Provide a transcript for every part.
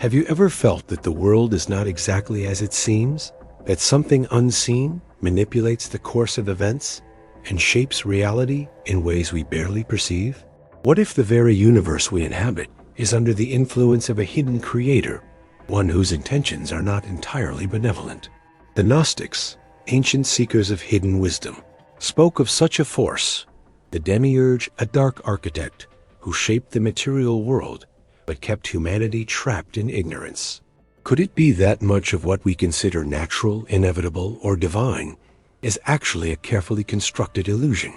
Have you ever felt that the world is not exactly as it seems? That something unseen manipulates the course of events and shapes reality in ways we barely perceive? What if the very universe we inhabit is under the influence of a hidden creator, one whose intentions are not entirely benevolent? The Gnostics, ancient seekers of hidden wisdom, spoke of such a force, the Demiurge, a dark architect who shaped the material world but kept humanity trapped in ignorance. Could it be that much of what we consider natural, inevitable, or divine is actually a carefully constructed illusion?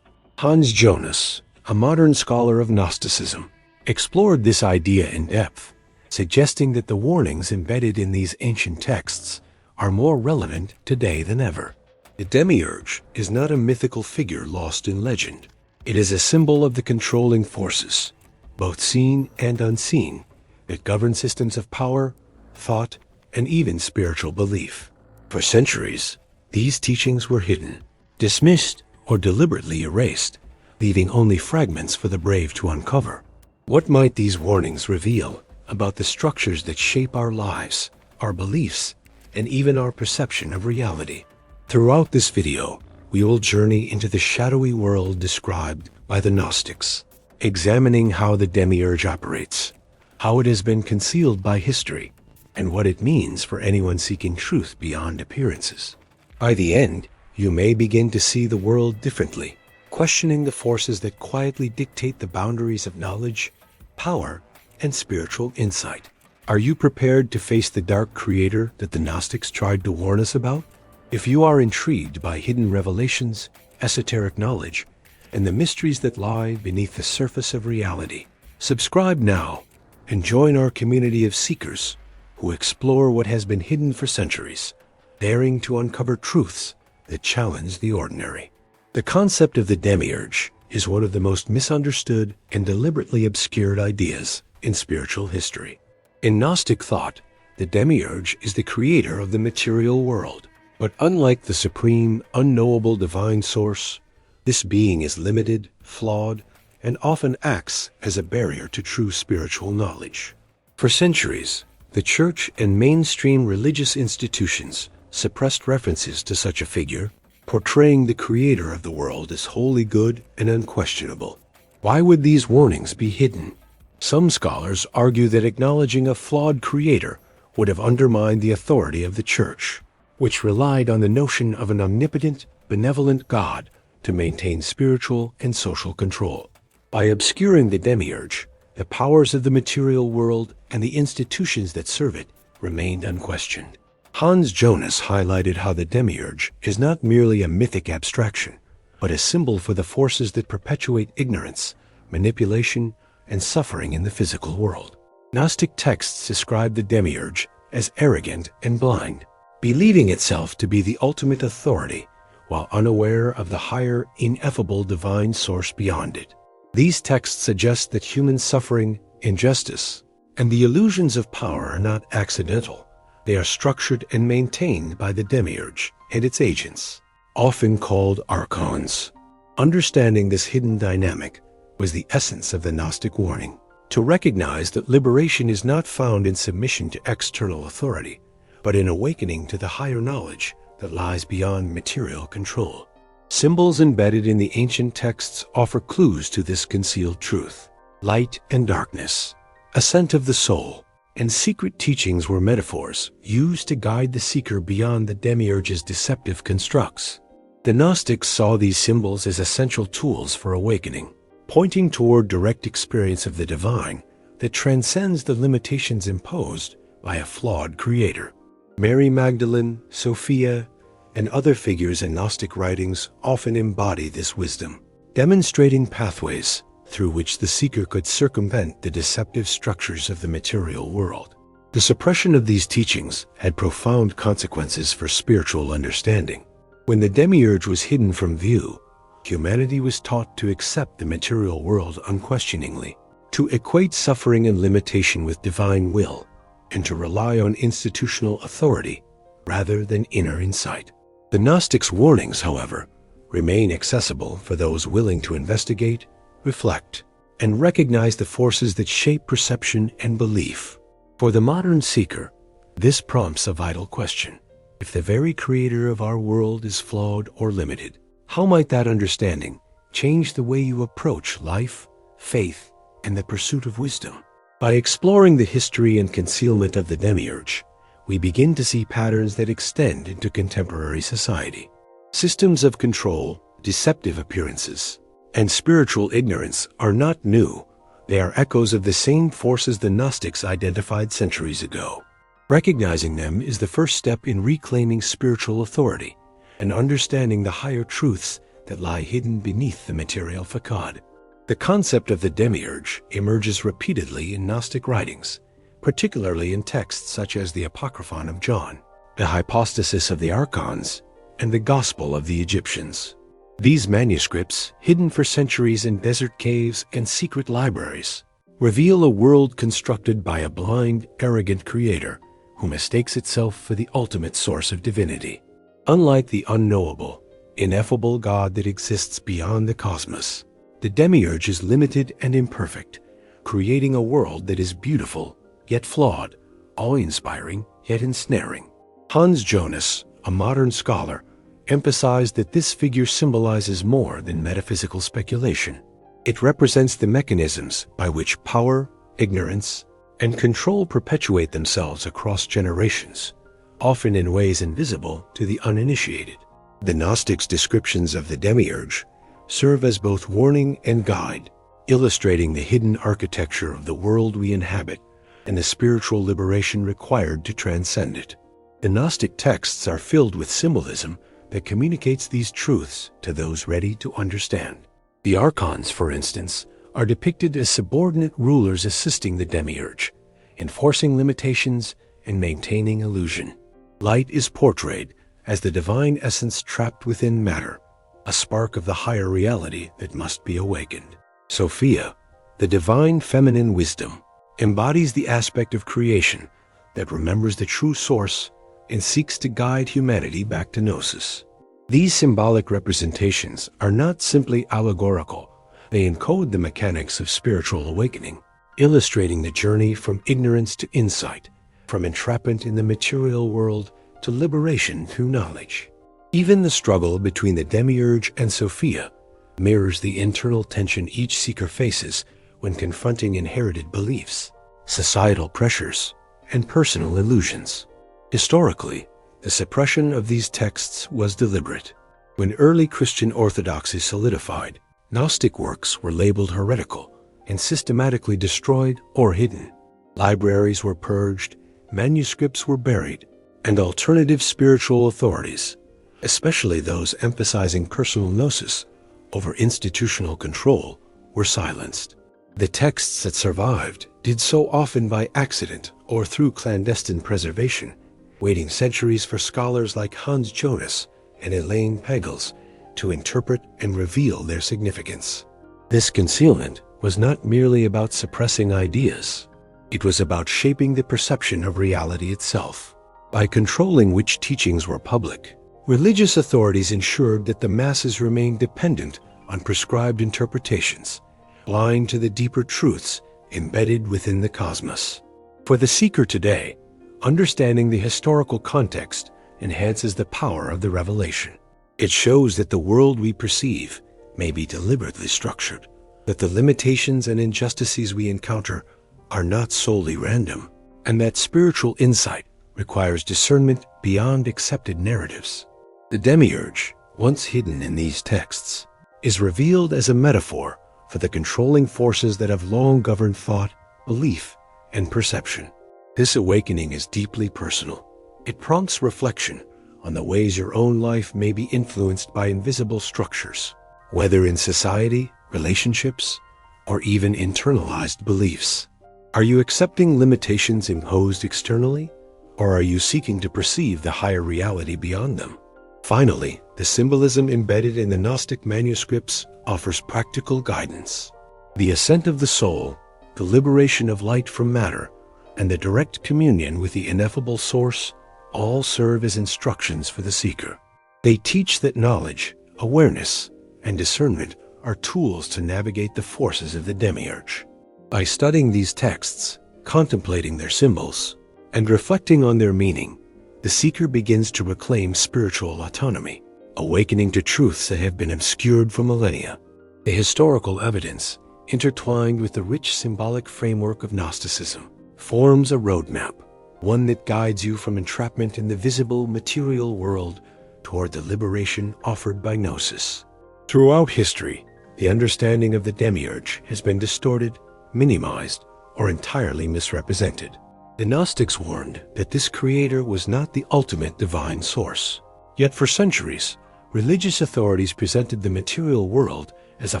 Hans Jonas, a modern scholar of Gnosticism, explored this idea in depth, suggesting that the warnings embedded in these ancient texts are more relevant today than ever. The Demiurge is not a mythical figure lost in legend. It is a symbol of the controlling forces, both seen and unseen, that govern systems of power, thought, and even spiritual belief. For centuries, these teachings were hidden, dismissed, or deliberately erased, leaving only fragments for the brave to uncover. What might these warnings reveal about the structures that shape our lives, our beliefs, and even our perception of reality? Throughout this video, we will journey into the shadowy world described by the Gnostics, examining how the Demiurge operates, how it has been concealed by history, and what it means for anyone seeking truth beyond appearances. By the end, you may begin to see the world differently, questioning the forces that quietly dictate the boundaries of knowledge, power, and spiritual insight. Are you prepared to face the dark creator that the Gnostics tried to warn us about? If you are intrigued by hidden revelations, esoteric knowledge, and the mysteries that lie beneath the surface of reality, subscribe now and join our community of seekers who explore what has been hidden for centuries, daring to uncover truths that challenge the ordinary. The concept of the Demiurge is one of the most misunderstood and deliberately obscured ideas in spiritual history. In Gnostic thought, the Demiurge is the creator of the material world. But unlike the supreme, unknowable divine source, this being is limited, flawed, and often acts as a barrier to true spiritual knowledge. For centuries, the church and mainstream religious institutions suppressed references to such a figure, portraying the creator of the world as wholly good and unquestionable. Why would these warnings be hidden? Some scholars argue that acknowledging a flawed creator would have undermined the authority of the church, which relied on the notion of an omnipotent, benevolent God to maintain spiritual and social control. By obscuring the Demiurge, the powers of the material world and the institutions that serve it remained unquestioned. Hans Jonas highlighted how the Demiurge is not merely a mythic abstraction, but a symbol for the forces that perpetuate ignorance, manipulation, and suffering in the physical world. Gnostic texts describe the Demiurge as arrogant and blind, believing itself to be the ultimate authority, while unaware of the higher, ineffable divine source beyond it. These texts suggest that human suffering, injustice, and the illusions of power are not accidental. They are structured and maintained by the Demiurge and its agents, often called archons. Understanding this hidden dynamic was the essence of the Gnostic warning, to recognize that liberation is not found in submission to external authority, but in awakening to the higher knowledge that lies beyond material control. Symbols embedded in the ancient texts offer clues to this concealed truth. Light and darkness, ascent of the soul, and secret teachings were metaphors used to guide the seeker beyond the Demiurge's deceptive constructs. The Gnostics saw these symbols as essential tools for awakening, pointing toward direct experience of the divine that transcends the limitations imposed by a flawed creator. Mary Magdalene, Sophia, and other figures in Gnostic writings often embody this wisdom, demonstrating pathways through which the seeker could circumvent the deceptive structures of the material world. The suppression of these teachings had profound consequences for spiritual understanding. When the Demiurge was hidden from view, humanity was taught to accept the material world unquestioningly, to equate suffering and limitation with divine will, and to rely on institutional authority rather than inner insight. The Gnostics' warnings, however, remain accessible for those willing to investigate, reflect, and recognize the forces that shape perception and belief. For the modern seeker, this prompts a vital question. If the very creator of our world is flawed or limited, how might that understanding change the way you approach life, faith, and the pursuit of wisdom? By exploring the history and concealment of the Demiurge, we begin to see patterns that extend into contemporary society. Systems of control, deceptive appearances, and spiritual ignorance are not new. They are echoes of the same forces the Gnostics identified centuries ago. Recognizing them is the first step in reclaiming spiritual authority and understanding the higher truths that lie hidden beneath the material facade. The concept of the Demiurge emerges repeatedly in Gnostic writings, particularly in texts such as the Apocryphon of John, the Hypostasis of the Archons, and the Gospel of the Egyptians. These manuscripts, hidden for centuries in desert caves and secret libraries, reveal a world constructed by a blind, arrogant creator who mistakes itself for the ultimate source of divinity. Unlike the unknowable, ineffable God that exists beyond the cosmos, the Demiurge is limited and imperfect, creating a world that is beautiful, yet flawed, awe-inspiring, yet ensnaring. Hans Jonas, a modern scholar, emphasized that this figure symbolizes more than metaphysical speculation. It represents the mechanisms by which power, ignorance, and control perpetuate themselves across generations, often in ways invisible to the uninitiated. The Gnostics' descriptions of the Demiurge serve as both warning and guide, illustrating the hidden architecture of the world we inhabit and the spiritual liberation required to transcend it. The Gnostic texts are filled with symbolism that communicates these truths to those ready to understand. The Archons, for instance, are depicted as subordinate rulers assisting the Demiurge, enforcing limitations and maintaining illusion. Light is portrayed as the divine essence trapped within matter, a spark of the higher reality that must be awakened. Sophia, the divine feminine wisdom, embodies the aspect of creation that remembers the true source and seeks to guide humanity back to Gnosis. These symbolic representations are not simply allegorical. They encode the mechanics of spiritual awakening, illustrating the journey from ignorance to insight, from entrapment in the material world to liberation through knowledge. Even the struggle between the Demiurge and Sophia mirrors the internal tension each seeker faces when confronting inherited beliefs, societal pressures, and personal illusions. Historically, the suppression of these texts was deliberate. When early Christian orthodoxy solidified, Gnostic works were labeled heretical and systematically destroyed or hidden. Libraries were purged, manuscripts were buried, and alternative spiritual authorities, especially those emphasizing personal gnosis over institutional control, were silenced. The texts that survived did so often by accident or through clandestine preservation, waiting centuries for scholars like Hans Jonas and Elaine Pagels to interpret and reveal their significance. This concealment was not merely about suppressing ideas. It was about shaping the perception of reality itself. By controlling which teachings were public, religious authorities ensured that the masses remained dependent on prescribed interpretations, blind to the deeper truths embedded within the cosmos. For the seeker today, understanding the historical context enhances the power of the revelation. It shows that the world we perceive may be deliberately structured, that the limitations and injustices we encounter are not solely random, and that spiritual insight requires discernment beyond accepted narratives. The Demiurge, once hidden in these texts, is revealed as a metaphor for the controlling forces that have long governed thought, belief, and perception. This awakening is deeply personal. It prompts reflection on the ways your own life may be influenced by invisible structures, whether in society, relationships, or even internalized beliefs. Are you accepting limitations imposed externally, or are you seeking to perceive the higher reality beyond them? Finally, the symbolism embedded in the Gnostic manuscripts offers practical guidance. The ascent of the soul, the liberation of light from matter, and the direct communion with the ineffable source all serve as instructions for the seeker. They teach that knowledge, awareness, and discernment are tools to navigate the forces of the Demiurge. By studying these texts, Contemplating their symbols and reflecting on their meaning, the seeker begins to reclaim spiritual autonomy, awakening to truths that have been obscured for millennia. The historical evidence, intertwined with the rich symbolic framework of Gnosticism, forms a roadmap, one that guides you from entrapment in the visible material world toward the liberation offered by Gnosis. Throughout history, the understanding of the Demiurge has been distorted, minimized, or entirely misrepresented. The Gnostics warned that this creator was not the ultimate divine source. Yet for centuries, religious authorities presented the material world as a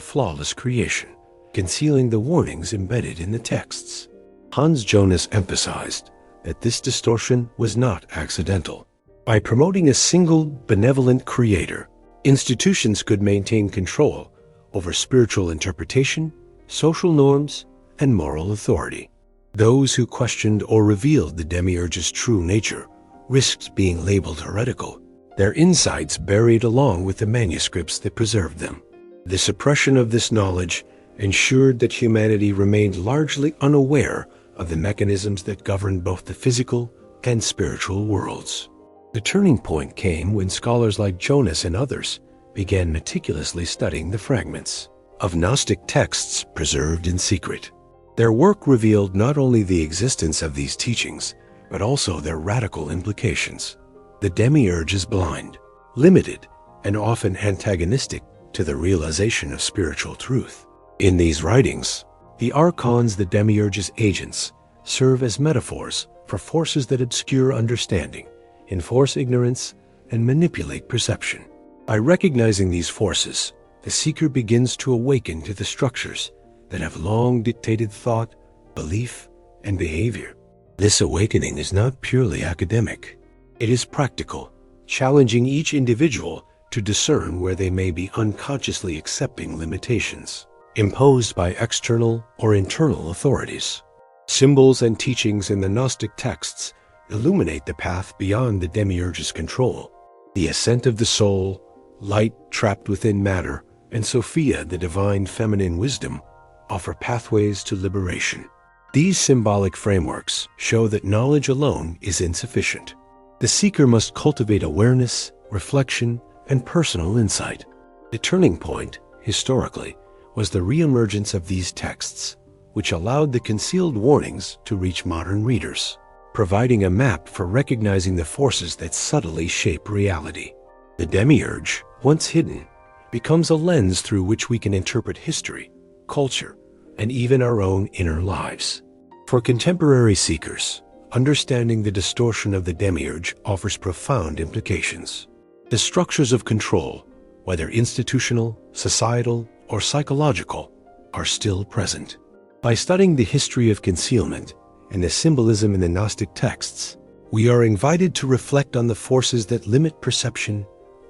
flawless creation, concealing the warnings embedded in the texts. Hans Jonas emphasized that this distortion was not accidental. By promoting a single benevolent creator, institutions could maintain control over spiritual interpretation, social norms, and moral authority. Those who questioned or revealed the Demiurge's true nature risked being labeled heretical, their insights buried along with the manuscripts that preserved them. The suppression of this knowledge ensured that humanity remained largely unaware of the mechanisms that governed both the physical and spiritual worlds. The turning point came when scholars like Jonas and others began meticulously studying the fragments of Gnostic texts preserved in secret. Their work revealed not only the existence of these teachings, but also their radical implications. The Demiurge is blind, limited, and often antagonistic to the realization of spiritual truth. In these writings, the archons, the Demiurge's agents, serve as metaphors for forces that obscure understanding, enforce ignorance, and manipulate perception. By recognizing these forces, the seeker begins to awaken to the structures that have long dictated thought, belief, and behavior. This awakening is not purely academic. It is practical, challenging each individual to discern where they may be unconsciously accepting limitations imposed by external or internal authorities. Symbols and teachings in the Gnostic texts illuminate the path beyond the Demiurge's control. The ascent of the soul, light trapped within matter, and Sophia, the divine feminine wisdom, offer pathways to liberation. These symbolic frameworks show that knowledge alone is insufficient. The seeker must cultivate awareness, reflection, and personal insight. The turning point, historically, was the reemergence of these texts, which allowed the concealed warnings to reach modern readers, providing a map for recognizing the forces that subtly shape reality. The Demiurge, once hidden, becomes a lens through which we can interpret history, culture, and even our own inner lives. For contemporary seekers, understanding the distortion of the Demiurge offers profound implications. The structures of control, whether institutional, societal, or psychological, are still present. By studying the history of concealment and the symbolism in the Gnostic texts, we are invited to reflect on the forces that limit perception,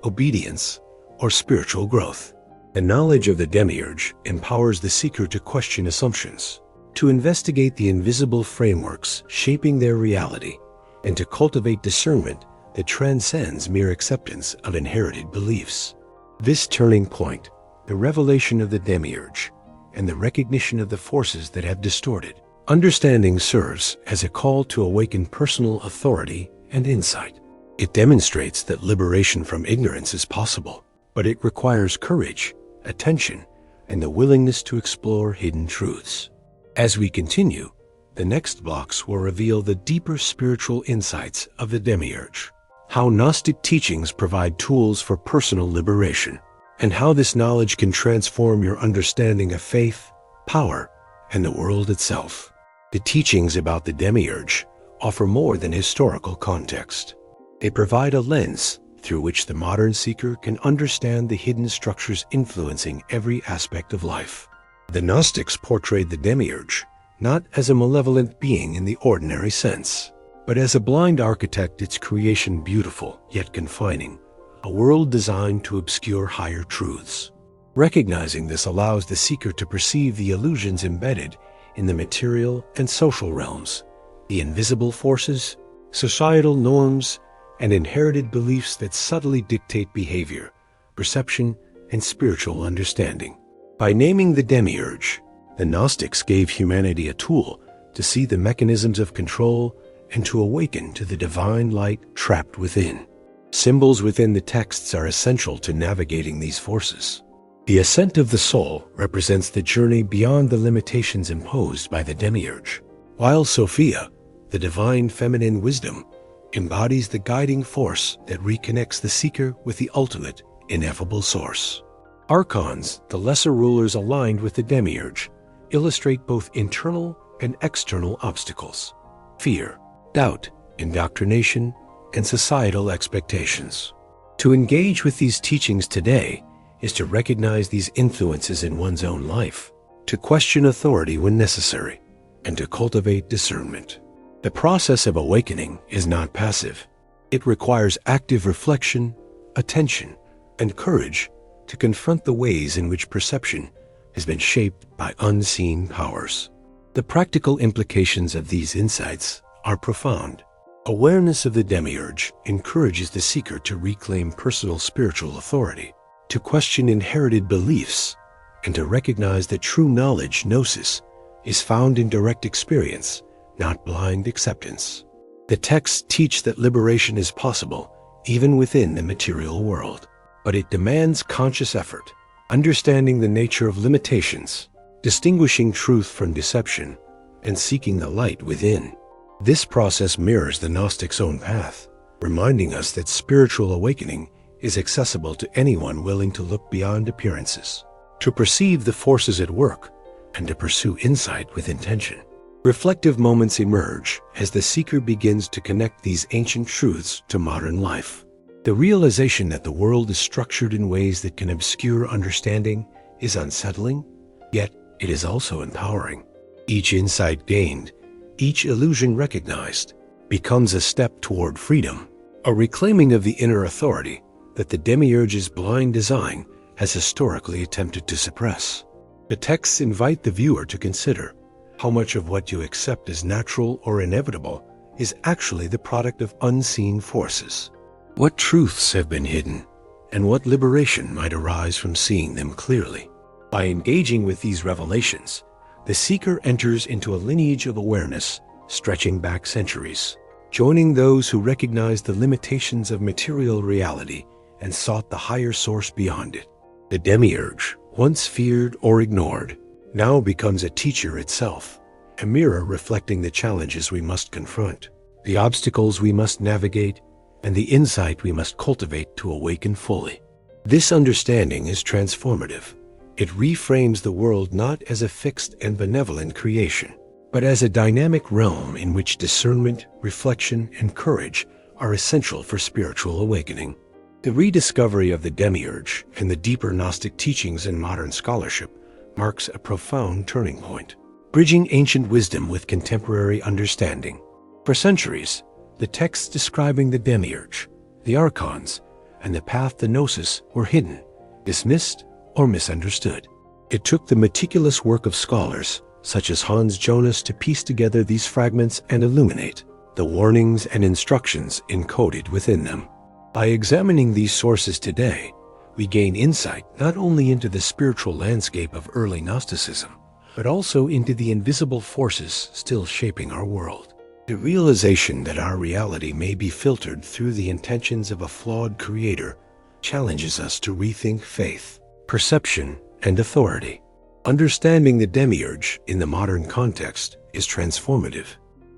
obedience, or spiritual growth. The knowledge of the Demiurge empowers the seeker to question assumptions, to investigate the invisible frameworks shaping their reality, and to cultivate discernment that transcends mere acceptance of inherited beliefs. This turning point, the revelation of the Demiurge, and the recognition of the forces that have distorted understanding, serves as a call to awaken personal authority and insight. It demonstrates that liberation from ignorance is possible, but it requires courage, attention, and the willingness to explore hidden truths. As we continue, the next blocks will reveal the deeper spiritual insights of the Demiurge, how Gnostic teachings provide tools for personal liberation, and how this knowledge can transform your understanding of faith, power, and the world itself. The teachings about the Demiurge offer more than historical context. They provide a lens through which the modern seeker can understand the hidden structures influencing every aspect of life. The Gnostics portrayed the Demiurge not as a malevolent being in the ordinary sense, but as a blind architect, its creation beautiful yet confining, a world designed to obscure higher truths. Recognizing this allows the seeker to perceive the illusions embedded in the material and social realms, the invisible forces, societal norms, and inherited beliefs that subtly dictate behavior, perception, and spiritual understanding. By naming the Demiurge, the Gnostics gave humanity a tool to see the mechanisms of control, and to awaken to the divine light trapped within. Symbols within the texts are essential to navigating these forces. The ascent of the soul represents the journey beyond the limitations imposed by the Demiurge, while Sophia, the divine feminine wisdom, embodies the guiding force that reconnects the seeker with the ultimate, ineffable source. Archons, the lesser rulers aligned with the Demiurge, illustrate both internal and external obstacles: fear, doubt, indoctrination, and societal expectations. To engage with these teachings today is to recognize these influences in one's own life, to question authority when necessary, and to cultivate discernment. The process of awakening is not passive. It requires active reflection, attention, and courage to confront the ways in which perception has been shaped by unseen powers. The practical implications of these insights are profound. Awareness of the Demiurge encourages the seeker to reclaim personal spiritual authority, to question inherited beliefs, and to recognize that true knowledge, gnosis, is found in direct experience, not blind acceptance. The texts teach that liberation is possible even within the material world, but it demands conscious effort, understanding the nature of limitations, distinguishing truth from deception, and seeking the light within. This process mirrors the Gnostics' own path, reminding us that spiritual awakening is accessible to anyone willing to look beyond appearances, to perceive the forces at work, and to pursue insight with intention. Reflective moments emerge as the seeker begins to connect these ancient truths to modern life. The realization that the world is structured in ways that can obscure understanding is unsettling, yet it is also empowering. Each insight gained, each illusion recognized, becomes a step toward freedom, a reclaiming of the inner authority that the Demiurge's blind design has historically attempted to suppress. The texts invite the viewer to consider how much of what you accept as natural or inevitable is actually the product of unseen forces. What truths have been hidden, and what liberation might arise from seeing them clearly? By engaging with these revelations, the seeker enters into a lineage of awareness stretching back centuries, joining those who recognized the limitations of material reality and sought the higher source beyond it. The Demiurge, once feared or ignored, now becomes a teacher itself, a mirror reflecting the challenges we must confront, the obstacles we must navigate, and the insight we must cultivate to awaken fully. This understanding is transformative. It reframes the world not as a fixed and benevolent creation, but as a dynamic realm in which discernment, reflection, and courage are essential for spiritual awakening. The rediscovery of the Demiurge and the deeper Gnostic teachings in modern scholarship marks a profound turning point, bridging ancient wisdom with contemporary understanding. For centuries, the texts describing the Demiurge, the Archons, and the path to Gnosis were hidden, dismissed, or misunderstood. It took the meticulous work of scholars, such as Jonas, to piece together these fragments and illuminate the warnings and instructions encoded within them. By examining these sources today, we gain insight not only into the spiritual landscape of early Gnosticism, but also into the invisible forces still shaping our world. The realization that our reality may be filtered through the intentions of a flawed creator challenges us to rethink faith, perception, and authority. Understanding the Demiurge in the modern context is transformative.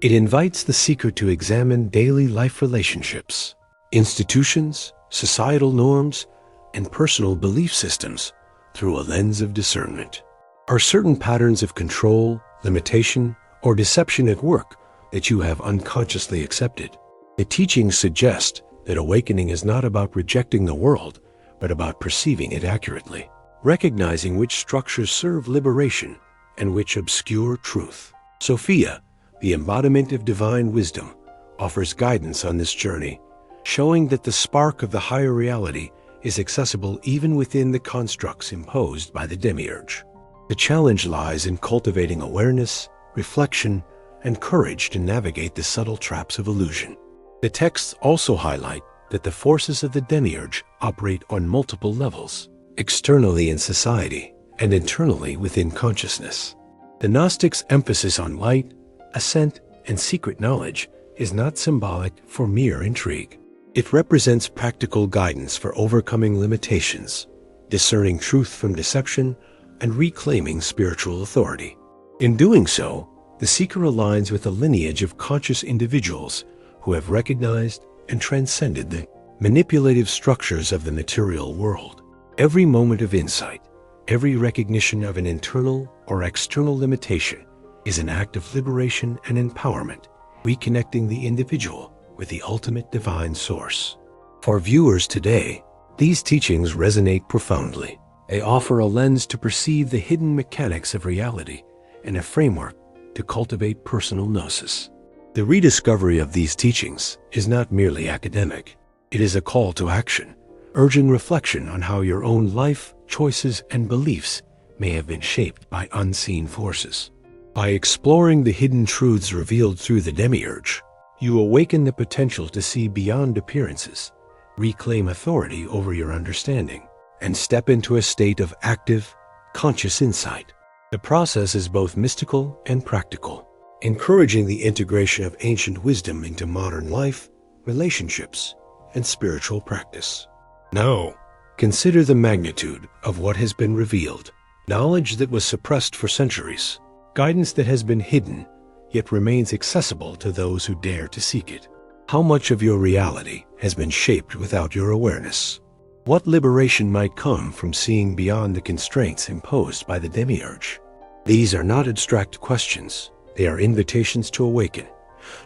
It invites the seeker to examine daily life relationships, institutions, societal norms, and personal belief systems through a lens of discernment. Are certain patterns of control, limitation, or deception at work that you have unconsciously accepted? The teachings suggest that awakening is not about rejecting the world, but about perceiving it accurately, recognizing which structures serve liberation and which obscure truth. Sophia, the embodiment of divine wisdom, offers guidance on this journey, showing that the spark of the higher reality is accessible even within the constructs imposed by the Demiurge. The challenge lies in cultivating awareness, reflection, and courage to navigate the subtle traps of illusion. The texts also highlight that the forces of the Demiurge operate on multiple levels, externally in society and internally within consciousness. The Gnostics' emphasis on light, ascent, and secret knowledge is not symbolic for mere intrigue. It represents practical guidance for overcoming limitations, discerning truth from deception, and reclaiming spiritual authority. In doing so, the seeker aligns with a lineage of conscious individuals who have recognized and transcended the manipulative structures of the material world. Every moment of insight, every recognition of an internal or external limitation is an act of liberation and empowerment, reconnecting the individual with the ultimate divine source. For viewers today, these teachings resonate profoundly. They offer a lens to perceive the hidden mechanics of reality and a framework to cultivate personal gnosis. The rediscovery of these teachings is not merely academic. It is a call to action, urging reflection on how your own life, choices, and beliefs may have been shaped by unseen forces. By exploring the hidden truths revealed through the Demiurge, you awaken the potential to see beyond appearances, reclaim authority over your understanding, and step into a state of active, conscious insight. The process is both mystical and practical, encouraging the integration of ancient wisdom into modern life, relationships, and spiritual practice. Now, consider the magnitude of what has been revealed. Knowledge that was suppressed for centuries, guidance that has been hidden, yet remains accessible to those who dare to seek it. How much of your reality has been shaped without your awareness? What liberation might come from seeing beyond the constraints imposed by the Demiurge? These are not abstract questions. They are invitations to awaken,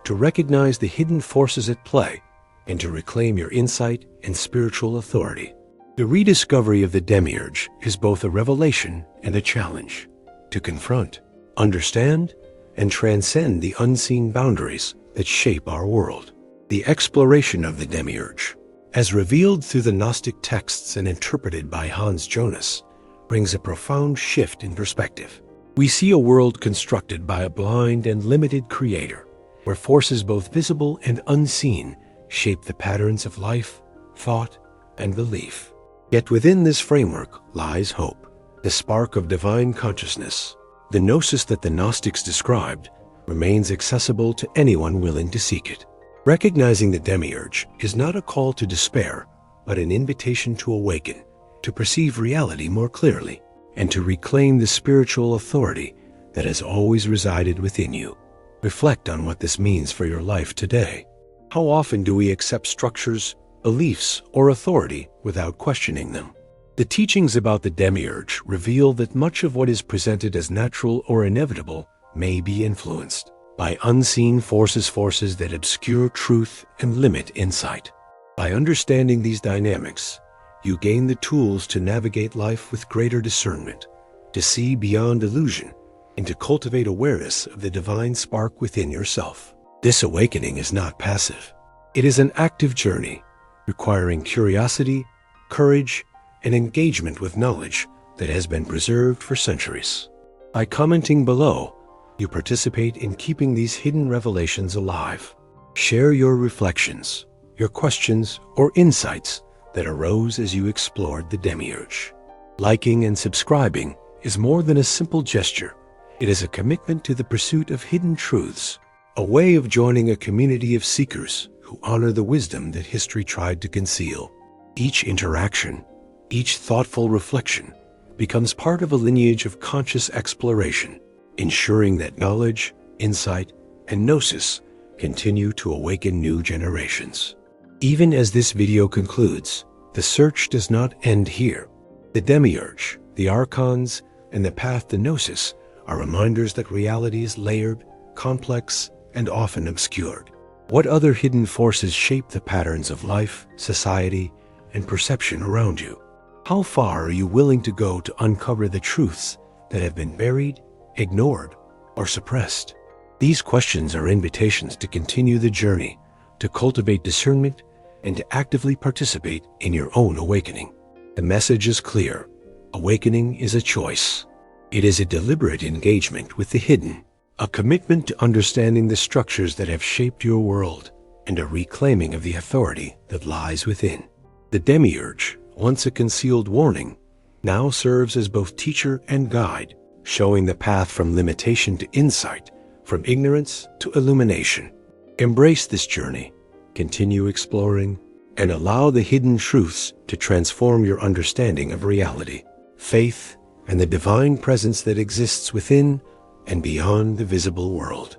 to recognize the hidden forces at play, and to reclaim your insight and spiritual authority. The rediscovery of the Demiurge is both a revelation and a challenge to confront, understand, and transcend the unseen boundaries that shape our world. The exploration of the Demiurge, as revealed through the Gnostic texts and interpreted by Jonas, brings a profound shift in perspective. We see a world constructed by a blind and limited creator, where forces both visible and unseen shape the patterns of life, thought, and belief. Yet within this framework lies hope, the spark of divine consciousness. The gnosis that the Gnostics described remains accessible to anyone willing to seek it. Recognizing the Demiurge is not a call to despair, but an invitation to awaken, to perceive reality more clearly, and to reclaim the spiritual authority that has always resided within you. Reflect on what this means for your life today. How often do we accept structures, beliefs, or authority without questioning them? The teachings about the Demiurge reveal that much of what is presented as natural or inevitable may be influenced by unseen forces that obscure truth and limit insight. By understanding these dynamics, you gain the tools to navigate life with greater discernment, to see beyond illusion, and to cultivate awareness of the divine spark within yourself. This awakening is not passive. It is an active journey, requiring curiosity, courage, and engagement with knowledge that has been preserved for centuries. By commenting below, you participate in keeping these hidden revelations alive. Share your reflections, your questions, or insights that arose as you explored the Demiurge. Liking and subscribing is more than a simple gesture. It is a commitment to the pursuit of hidden truths, a way of joining a community of seekers who honor the wisdom that history tried to conceal. Each interaction, each thoughtful reflection becomes part of a lineage of conscious exploration, ensuring that knowledge, insight, and gnosis continue to awaken new generations. Even as this video concludes, the search does not end here. The Demiurge, the Archons, and the path to gnosis are reminders that reality is layered, complex, and often obscured. What other hidden forces shape the patterns of life, society, and perception around you? How far are you willing to go to uncover the truths that have been buried, ignored, or suppressed? These questions are invitations to continue the journey, to cultivate discernment, and to actively participate in your own awakening. The message is clear. Awakening is a choice. It is a deliberate engagement with the hidden, a commitment to understanding the structures that have shaped your world, and a reclaiming of the authority that lies within. The Demiurge, once a concealed warning, now serves as both teacher and guide, showing the path from limitation to insight, from ignorance to illumination. Embrace this journey, continue exploring, and allow the hidden truths to transform your understanding of reality, faith, and the divine presence that exists within and beyond the visible world.